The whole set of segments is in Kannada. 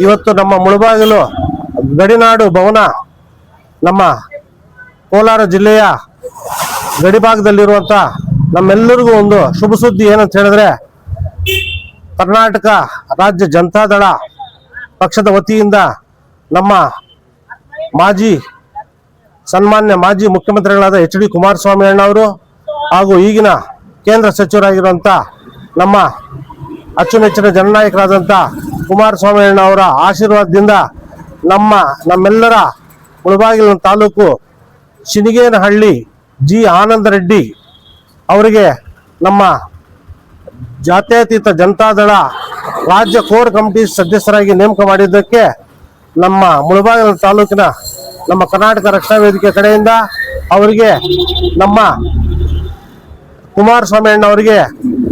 ಇವತ್ತು ನಮ್ಮ ಮುಳಬಾಗಿಲು ಗಡಿನಾಡು ಭವನ ನಮ್ಮ ಕೋಲಾರ ಜಿಲ್ಲೆಯ ಗಡಿಭಾಗದಲ್ಲಿರುವಂತ ನಮ್ಮೆಲ್ಲರಿಗೂ ಒಂದು ಶುಭ ಸುದ್ದಿ ಏನಂತ ಹೇಳಿದ್ರೆ, ಕರ್ನಾಟಕ ರಾಜ್ಯ ಜನತಾದಳ ಪಕ್ಷದ ವತಿಯಿಂದ ನಮ್ಮ ಸನ್ಮಾನ್ಯ ಮಾಜಿ ಮುಖ್ಯಮಂತ್ರಿಗಳಾದ ಎಚ್.ಡಿ. ಕುಮಾರಸ್ವಾಮಿ ಅಣ್ಣವರು ಹಾಗೂ ಈಗಿನ ಕೇಂದ್ರ ಸಚಿವರಾಗಿರುವಂತ ನಮ್ಮ ಅಚ್ಚುಮೆಚ್ಚಿನ ಜನನಾಯಕರಾದಂಥ ಕುಮಾರಸ್ವಾಮಿ ಅಣ್ಣವರ ಆಶೀರ್ವಾದದಿಂದ ನಮ್ಮೆಲ್ಲರ ಮುಳಬಾಗಿಲಿನ ತಾಲೂಕು ಶಿನಿಗೇನಹಳ್ಳಿ ಜಿ ಆನಂದ ರೆಡ್ಡಿ ಅವರಿಗೆ ನಮ್ಮ ಜಾತ್ಯತೀತ ಜನತಾದಳ ರಾಜ್ಯ ಕೋರ್ ಕಮಿಟಿ ಸದಸ್ಯರಾಗಿ ನೇಮಕ ಮಾಡಿದ್ದಕ್ಕೆ ನಮ್ಮ ಮುಳಬಾಗಿಲಿನ ತಾಲೂಕಿನ ನಮ್ಮ ಕರ್ನಾಟಕ ರಕ್ಷಣಾ ವೇದಿಕೆ ಕಡೆಯಿಂದ ಅವರಿಗೆ ನಮ್ಮ ಕುಮಾರಸ್ವಾಮಿ ಅಣ್ಣವರಿಗೆ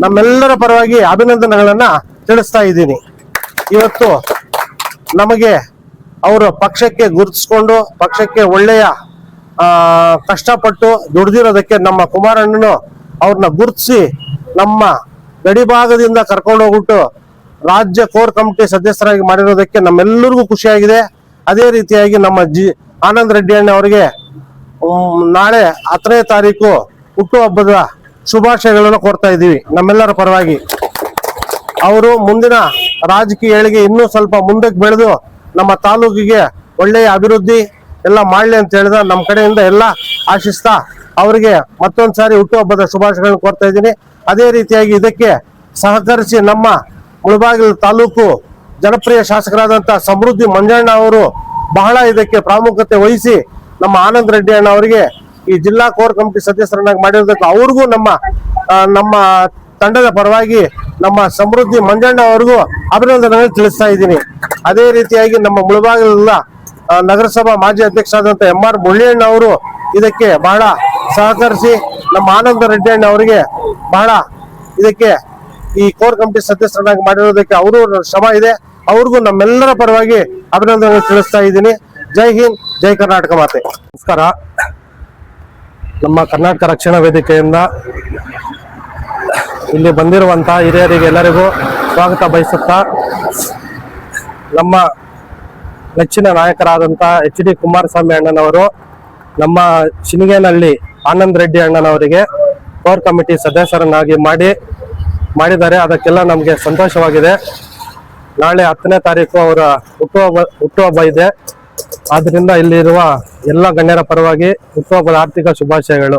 ನಮ್ಮೆಲ್ಲರ ಪರವಾಗಿ ಅಭಿನಂದನೆಗಳನ್ನ ತಿಳಿಸ್ತಾ ಇದ್ದೀನಿ. ಇವತ್ತು ನಮಗೆ ಅವರು ಪಕ್ಷಕ್ಕೆ ಗುರುತಿಸ್ಕೊಂಡು ಪಕ್ಷಕ್ಕೆ ಒಳ್ಳೆಯ ಕಷ್ಟಪಟ್ಟು ದುಡ್ದಿರೋದಕ್ಕೆ ನಮ್ಮ ಕುಮಾರಣ್ಣನು ಅವ್ರನ್ನ ಗುರುತಿಸಿ ನಮ್ಮ ಗಡಿಭಾಗದಿಂದ ಕರ್ಕೊಂಡು ಹೋಗ್ಬಿಟ್ಟು ರಾಜ್ಯ ಕೋರ್ ಕಮಿಟಿ ಸದಸ್ಯರಾಗಿ ಮಾಡಿರೋದಕ್ಕೆ ನಮ್ಮೆಲ್ಲರಿಗೂ ಖುಷಿಯಾಗಿದೆ. ಅದೇ ರೀತಿಯಾಗಿ ನಮ್ಮ ಆನಂದ್ ರೆಡ್ಡಿ ಅಣ್ಣ ಅವರಿಗೆ ನಾಳೆ 10ನೇ ತಾರೀಕು ಹುಟ್ಟುಹಬ್ಬದ ಶುಭಾಶಯಗಳನ್ನು ಕೋರ್ತಾ ಇದ್ದೀವಿ ನಮ್ಮೆಲ್ಲರ ಪರವಾಗಿ. ಅವರು ಮುಂದಿನ ರಾಜಕೀಯ ಏಳಿಗೆ ಇನ್ನೂ ಸ್ವಲ್ಪ ಮುಂದಕ್ಕೆ ಬೆಳೆದು ನಮ್ಮ ತಾಲೂಕಿಗೆ ಒಳ್ಳೆಯ ಅಭಿವೃದ್ಧಿ ಎಲ್ಲ ಮಾಡಲಿ ಅಂತ ಹೇಳಿದ ನಮ್ಮ ಕಡೆಯಿಂದ ಎಲ್ಲ ಆಶಿಸ್ತಾ ಅವರಿಗೆ ಮತ್ತೊಂದ್ಸಾರಿ ಹುಟ್ಟುಹಬ್ಬದ ಶುಭಾಶಯಗಳನ್ನು ಕೋರ್ತಾ ಇದ್ದೀನಿ. ಅದೇ ರೀತಿಯಾಗಿ ಇದಕ್ಕೆ ಸಹಕರಿಸಿ ನಮ್ಮ ಮುಳಬಾಗಿಲು ತಾಲೂಕು ಜನಪ್ರಿಯ ಶಾಸಕರಾದಂಥ ಸಮೃದ್ಧಿ ಮಂಜಣ್ಣ ಅವರು ಬಹಳ ಇದಕ್ಕೆ ಪ್ರಾಮುಖ್ಯತೆ ವಹಿಸಿ ನಮ್ಮ ಆನಂದ್ ರೆಡ್ಡಿ ಅಣ್ಣ ಅವರಿಗೆ ಈ ಜಿಲ್ಲಾ ಕೋರ್ ಕಮಿಟಿ ಸದಸ್ಯರನ್ನಾಗಿ ಮಾಡಿರೋದಕ್ಕೆ ಅವ್ರಿಗೂ ನಮ್ಮ ತಂಡದ ಪರವಾಗಿ ನಮ್ಮ ಸಮೃದ್ಧಿ ಮಂಜಣ್ಣ ಅವರಿಗೂ ಅಭಿನಂದನೆಗಳನ್ನು ತಿಳಿಸ್ತಾ ಇದ್ದೀನಿ. ಅದೇ ರೀತಿಯಾಗಿ ನಮ್ಮ ಮುಳಬಾಗಿಲ ನಗರಸಭಾ ಮಾಜಿ ಅಧ್ಯಕ್ಷರಾದಂಥ M.R. ಮುಳ್ಳಿಯಣ್ಣ ಅವರು ಇದಕ್ಕೆ ಬಹಳ ಸಹಕರಿಸಿ ನಮ್ಮ ಆನಂದ ರೆಡ್ಡಿ ಅಣ್ಣ ಅವರಿಗೆ ಬಹಳ ಇದಕ್ಕೆ ಈ ಕೋರ್ ಕಮಿಟಿ ಸದಸ್ಯರನ್ನಾಗಿ ಮಾಡಿರೋದಕ್ಕೆ ಅವರು ಶ್ರಮ ಇದೆ. ಅವ್ರಿಗೂ ನಮ್ಮೆಲ್ಲರ ಪರವಾಗಿ ಅಭಿನಂದನೆ ತಿಳಿಸ್ತಾ ಇದ್ದೀನಿ. ಜೈ ಹಿಂದ್, ಜೈ ಕರ್ನಾಟಕ ಮಾತೆ. ನಮಸ್ಕಾರ. ನಮ್ಮ ಕರ್ನಾಟಕ ರಕ್ಷಣಾ ವೇದಿಕೆಯಿಂದ ಇಲ್ಲಿ ಬಂದಿರುವಂತಹ ಹಿರಿಯರಿಗೆ ಎಲ್ಲರಿಗೂ ಸ್ವಾಗತ ಬಯಸುತ್ತಾ, ನಮ್ಮ ನೆಚ್ಚಿನ ನಾಯಕರಾದಂಥ ಎಚ್.ಡಿ. ಕುಮಾರಸ್ವಾಮಿ ಅಣ್ಣನವರು ನಮ್ಮ ಶಿನಿಗೇನಹಳ್ಳಿ ಆನಂದ್ ರೆಡ್ಡಿ ಅಣ್ಣನವರಿಗೆ ಕೋರ್ ಕಮಿಟಿ ಸದಸ್ಯರನ್ನಾಗಿ ಮಾಡಿದ್ದಾರೆ. ಅದಕ್ಕೆಲ್ಲ ನಮಗೆ ಸಂತೋಷವಾಗಿದೆ. ನಾಳೆ 10ನೇ ತಾರೀಕು ಅವರ ಹುಟ್ಟುಹಬ್ಬ ಇದೆ. ಆದ್ದರಿಂದ ಇಲ್ಲಿರುವ ಎಲ್ಲ ಗಣ್ಯರ ಪರವಾಗಿ ಹುಟ್ಟುಹಬ್ಬದ ಆರ್ಥಿಕ ಶುಭಾಶಯಗಳು.